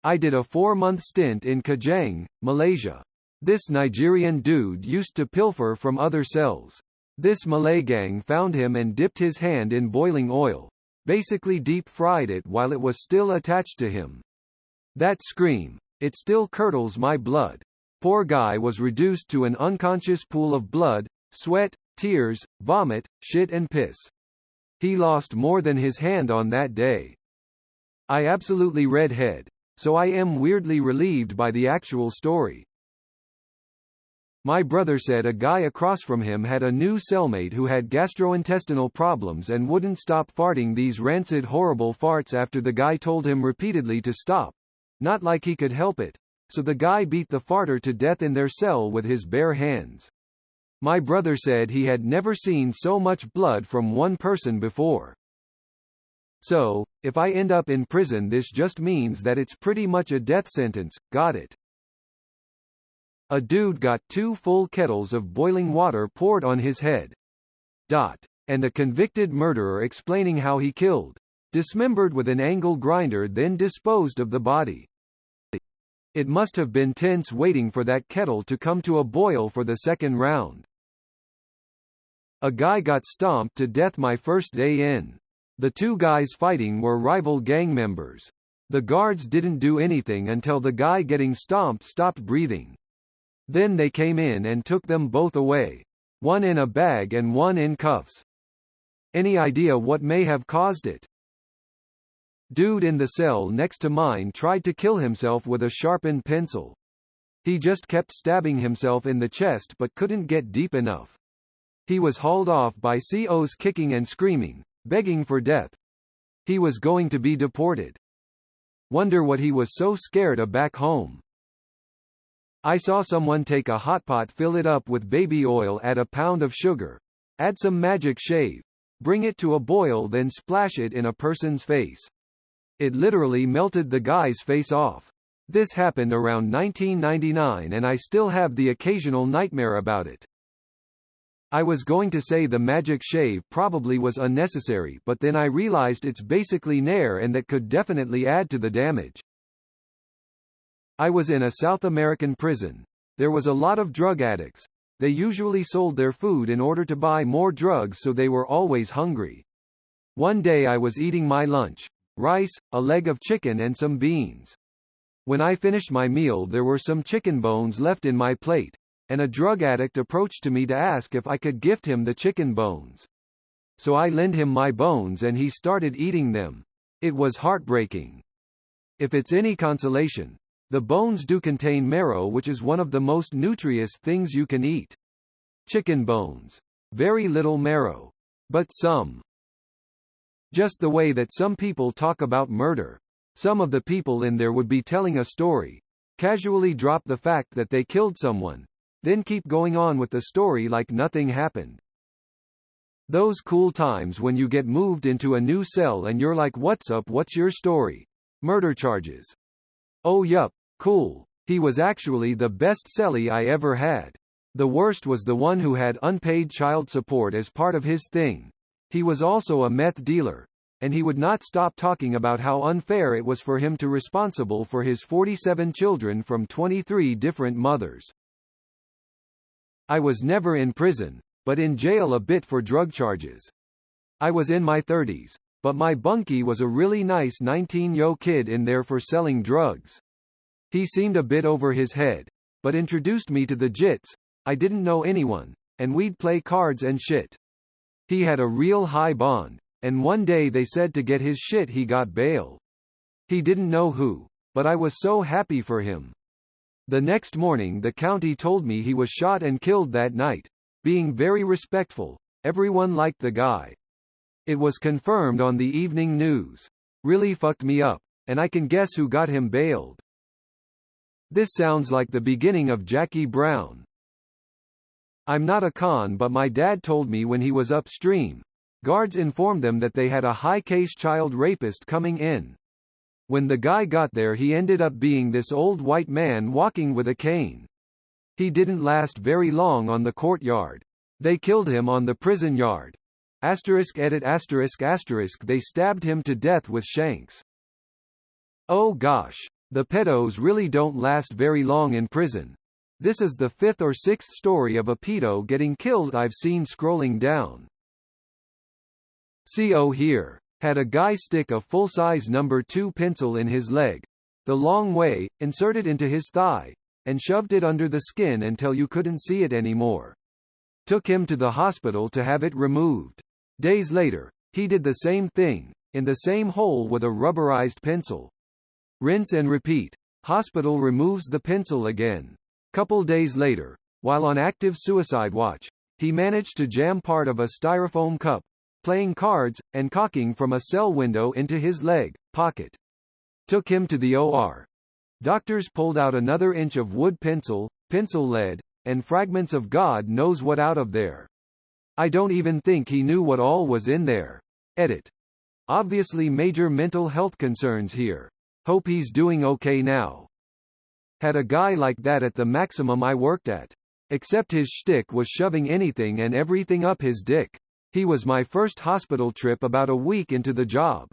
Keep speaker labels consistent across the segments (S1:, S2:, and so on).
S1: I did a 4-month stint in Kajang, Malaysia. This Nigerian dude used to pilfer from other cells. This Malay gang found him and dipped his hand in boiling oil, basically deep-fried it while it was still attached to him. That scream, it still curdles my blood. Poor guy was reduced to an unconscious pool of blood, sweat, tears, vomit, shit and piss. He lost more than his hand on that day. I absolutely redhead, so I am weirdly relieved by the actual story. My brother said a guy across from him had a new cellmate who had gastrointestinal problems and wouldn't stop farting these rancid horrible farts after the guy told him repeatedly to stop. Not like he could help it. So the guy beat the farter to death in their cell with his bare hands. My brother said he had never seen so much blood from one person before. So, if I end up in prison, this just means that it's pretty much a death sentence, got it? A dude got 2 full kettles of boiling water poured on his head. And a convicted murderer explaining how he killed. Dismembered with an angle grinder, then disposed of the body. It must have been tense waiting for that kettle to come to a boil for the second round. A guy got stomped to death my first day in. The 2 guys fighting were rival gang members. The guards didn't do anything until the guy getting stomped stopped breathing. Then they came in and took them both away. One in a bag and one in cuffs. Any idea what may have caused it? Dude in the cell next to mine tried to kill himself with a sharpened pencil. He just kept stabbing himself in the chest but couldn't get deep enough. He was hauled off by COs kicking and screaming, begging for death. He was going to be deported. Wonder what he was so scared of back home. I saw someone take a hot pot, fill it up with baby oil, add a pound of sugar, add some magic shave, bring it to a boil, then splash it in a person's face. It literally melted the guy's face off. This happened around 1999 and I still have the occasional nightmare about it. I was going to say the magic shave probably was unnecessary, but then I realized it's basically Nair and that could definitely add to the damage. I was in a South American prison. There was a lot of drug addicts. They usually sold their food in order to buy more drugs, so they were always hungry. One day I was eating my lunch, rice, a leg of chicken and some beans. When I finished my meal, there were some chicken bones left in my plate, and a drug addict approached me to ask if I could gift him the chicken bones. So I lent him my bones and he started eating them. It was heartbreaking. If it's any consolation, the bones do contain marrow, which is one of the most nutritious things you can eat. Chicken bones. Very little marrow. But some. Just the way that some people talk about murder. Some of the people in there would be telling a story, casually drop the fact that they killed someone, then keep going on with the story like nothing happened. Those cool times when you get moved into a new cell and you're like, what's up, what's your story? Murder charges. Oh yup, cool. He was actually the best cellie I ever had. The worst was the one who had unpaid child support as part of his thing. He was also a meth dealer, and he would not stop talking about how unfair it was for him to be responsible for his 47 children from 23 different mothers. I was never in prison, but in jail a bit for drug charges. I was in my 30s, but my bunkie was a really nice 19-year kid in there for selling drugs. He seemed a bit over his head, but introduced me to the jits. I didn't know anyone, and we'd play cards and shit. He had a real high bond, and one day they said to get his shit he got bail. He didn't know who, but I was so happy for him. The next morning the county told me he was shot and killed that night. Being very respectful, everyone liked the guy. It was confirmed on the evening news. Really fucked me up, and I can guess who got him bailed. This sounds like the beginning of Jackie Brown. I'm not a con, but my dad told me when he was upstream, guards informed them that they had a high-case child rapist coming in. When the guy got there, he ended up being this old white man walking with a cane. He didn't last very long on the courtyard. They killed him on the prison yard. *edit****. They stabbed him to death with shanks. Oh gosh. The pedos really don't last very long in prison. This is the 5th or 6th story of a pedo getting killed I've seen scrolling down. CO here. Had a guy stick a full-size number 2 pencil in his leg, the long way, inserted into his thigh, and shoved it under the skin until you couldn't see it anymore. Took him to the hospital to have it removed. Days later, he did the same thing, in the same hole with a rubberized pencil. Rinse and repeat. Hospital removes the pencil again. Couple days later, while on active suicide watch, he managed to jam part of a styrofoam cup, playing cards, and cocking from a cell window into his leg pocket. Took him to the OR. Doctors pulled out another inch of wood pencil, pencil lead, and fragments of God knows what out of there. I don't even think he knew what all was in there. Edit. Obviously major mental health concerns here. Hope he's doing okay now. Had a guy like that at the maximum I worked at. Except his shtick was shoving anything and everything up his dick. He was my first hospital trip about a week into the job.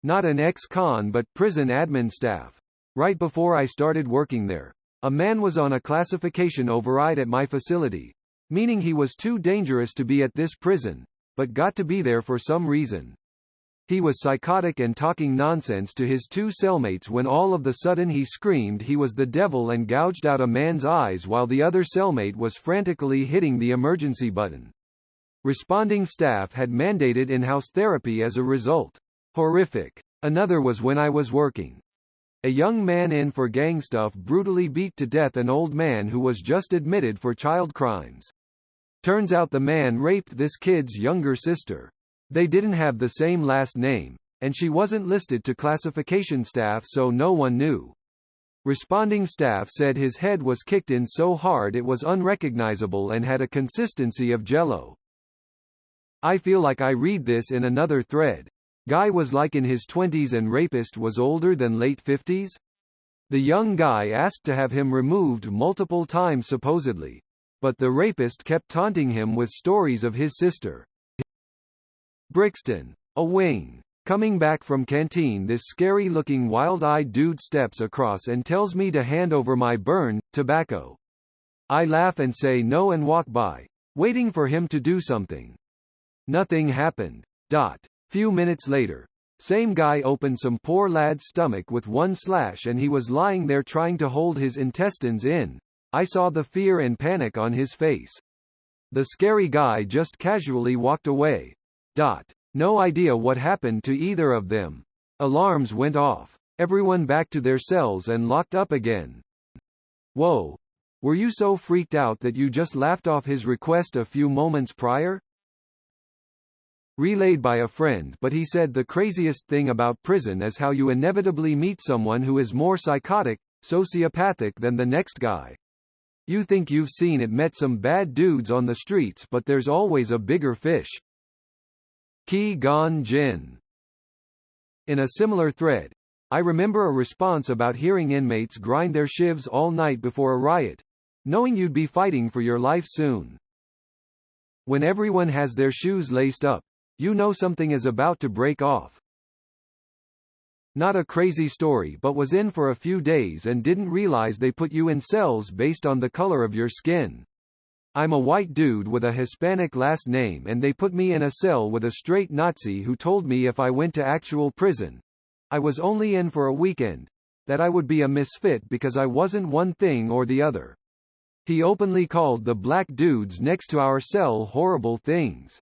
S1: Not an ex-con but prison admin staff. Right before I started working there, a man was on a classification override at my facility, meaning he was too dangerous to be at this prison, but got to be there for some reason. He was psychotic and talking nonsense to his 2 cellmates when all of the sudden he screamed he was the devil and gouged out a man's eyes while the other cellmate was frantically hitting the emergency button. Responding staff had mandated in-house therapy as a result. Horrific. Another was when I was working. A young man in for gang stuff brutally beat to death an old man who was just admitted for child crimes. Turns out the man raped this kid's younger sister. They didn't have the same last name, and she wasn't listed to classification staff so no one knew. Responding staff said his head was kicked in so hard it was unrecognizable and had a consistency of jello. I feel like I read this in another thread. Guy was like in his 20s and rapist was older than late 50s? The young guy asked to have him removed multiple times supposedly, but the rapist kept taunting him with stories of his sister. Brixton. A wing. Coming back from canteen, this scary-looking wild-eyed dude steps across and tells me to hand over my burn tobacco. I laugh and say no and walk by, waiting for him to do something. Nothing happened. Few minutes later, same guy opened some poor lad's stomach with 1 slash and he was lying there trying to hold his intestines in. I saw the fear and panic on his face. The scary guy just casually walked away. No idea what happened to either of them. Alarms went off. Everyone back to their cells and locked up again. Whoa. Were you so freaked out that you just laughed off his request a few moments prior? Relayed by a friend, but he said the craziest thing about prison is how you inevitably meet someone who is more psychotic, sociopathic than the next guy. You think you've seen it, met some bad dudes on the streets, but there's always a bigger fish. Ki Gon Jin. In a similar thread, I remember a response about hearing inmates grind their shivs all night before a riot, knowing you'd be fighting for your life soon. When everyone has their shoes laced up, you know something is about to break off. Not a crazy story, but was in for a few days and didn't realize they put you in cells based on the color of your skin. I'm a white dude with a Hispanic last name and they put me in a cell with a straight Nazi who told me if I went to actual prison, I was only in for a weekend, that I would be a misfit because I wasn't one thing or the other. He openly called the black dudes next to our cell horrible things.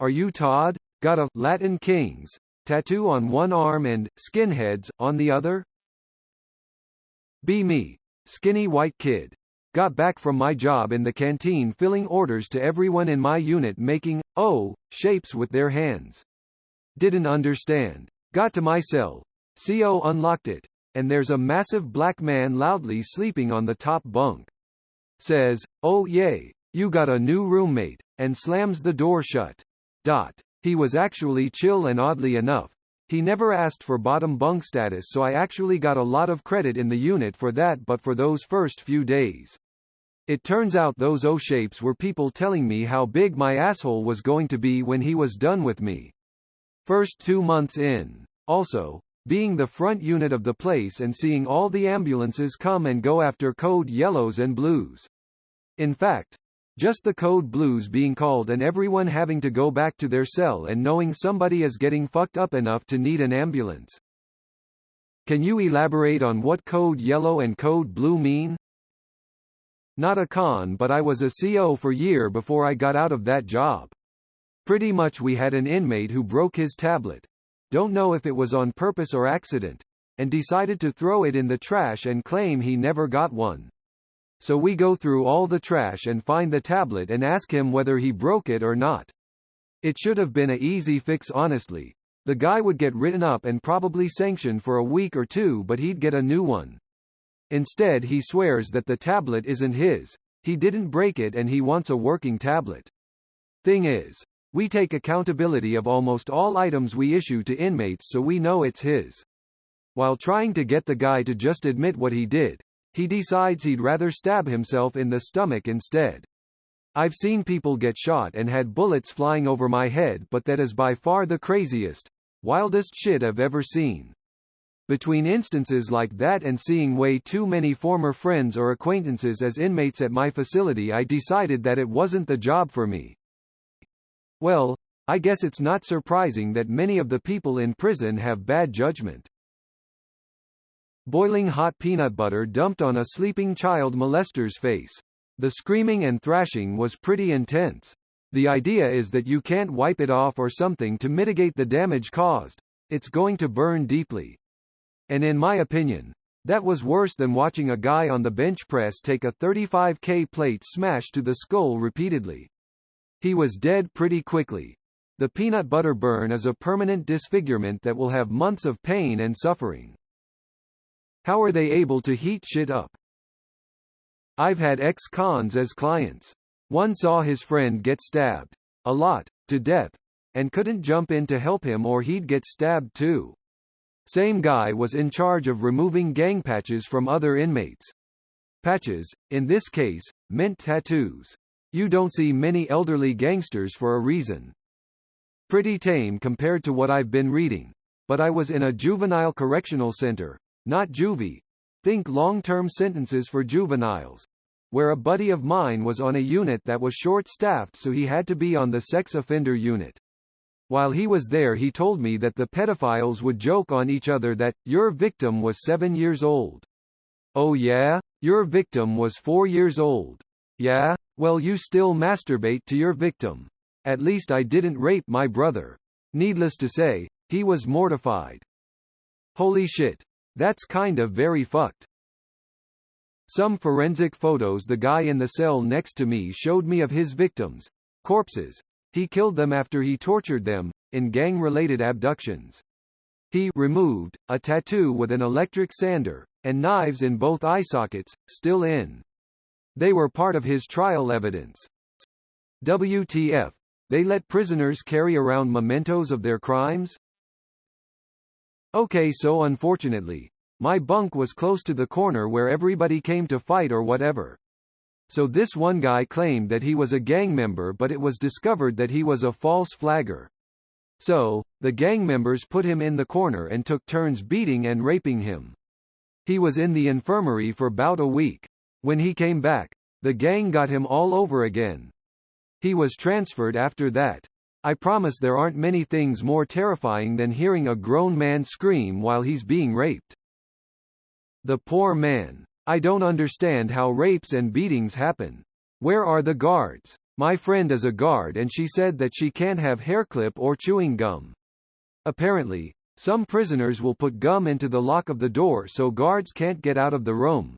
S1: Are you Todd? Got a Latin Kings tattoo on one arm and skinheads on the other? Be me. Skinny white kid. Got back from my job in the canteen filling orders to everyone in my unit making, shapes with their hands. Didn't understand. Got to my cell. CO unlocked it, and there's a massive black man loudly sleeping on the top bunk. Says, "Oh yay, you got a new roommate," and slams the door shut. He was actually chill and oddly enough, he never asked for bottom bunk status so I actually got a lot of credit in the unit for that but for those first few days. It turns out those O-shapes were people telling me how big my asshole was going to be when he was done with me. First 2 months in. Also, being the front unit of the place and seeing all the ambulances come and go after code yellows and blues. In fact, just the code blues being called and everyone having to go back to their cell and knowing somebody is getting fucked up enough to need an ambulance. Can you elaborate on what code yellow and code blue mean? Not a con, but I was a CO for a year before I got out of that job. Pretty much we had an inmate who broke his tablet. Don't know if it was on purpose or accident, and decided to throw it in the trash and claim he never got one. So we go through all the trash and find the tablet and ask him whether he broke it or not. It should have been an easy fix, honestly. The guy would get written up and probably sanctioned for a week or two, but he'd get a new one. Instead he swears that the tablet isn't his, he didn't break it and he wants a working tablet. Thing is, we take accountability of almost all items we issue to inmates so we know it's his. While trying to get the guy to just admit what he did, he decides he'd rather stab himself in the stomach instead. I've seen people get shot and had bullets flying over my head, but that is by far the craziest, wildest shit I've ever seen. Between instances like that and seeing way too many former friends or acquaintances as inmates at my facility, I decided that it wasn't the job for me. Well, I guess it's not surprising that many of the people in prison have bad judgment. Boiling hot peanut butter dumped on a sleeping child molester's face. The screaming and thrashing was pretty intense. The idea is that you can't wipe it off or something to mitigate the damage caused. It's going to burn deeply. And in my opinion, that was worse than watching a guy on the bench press take a 35K plate smash to the skull repeatedly. He was dead pretty quickly. The peanut butter burn is a permanent disfigurement that will have months of pain and suffering. How are they able to heat shit up? I've had ex-cons as clients. One saw his friend get stabbed. A lot, to death. And couldn't jump in to help him or he'd get stabbed too. Same guy was in charge of removing gang patches from other inmates. Patches, in this case, meant tattoos. You don't see many elderly gangsters for a reason. Pretty tame compared to what I've been reading. But I was in a juvenile correctional center, not juvie. Think long-term sentences for juveniles. Where a buddy of mine was on a unit that was short-staffed, so he had to be on the sex offender unit. While he was there, he told me that the pedophiles would joke on each other that, your victim was 7 years old. Oh yeah? Your victim was 4 years old. Yeah? Well, you still masturbate to your victim. At least I didn't rape my brother. Needless to say, he was mortified. Holy shit. That's kind of very fucked. Some forensic photos the guy in the cell next to me showed me of his victims. Corpses. He killed them after he tortured them, in gang-related abductions. He removed a tattoo with an electric sander, and knives in both eye sockets, still in. They were part of his trial evidence. WTF. They let prisoners carry around mementos of their crimes? Okay, so unfortunately, my bunk was close to the corner where everybody came to fight or whatever. So this one guy claimed that he was a gang member, but it was discovered that he was a false flagger. So, the gang members put him in the corner and took turns beating and raping him. He was in the infirmary for about a week. When he came back, the gang got him all over again. He was transferred after that. I promise there aren't many things more terrifying than hearing a grown man scream while he's being raped. The poor man. I don't understand how rapes and beatings happen. Where are the guards? My friend is a guard and she said that she can't have hairclip or chewing gum. Apparently, some prisoners will put gum into the lock of the door so guards can't get out of the room.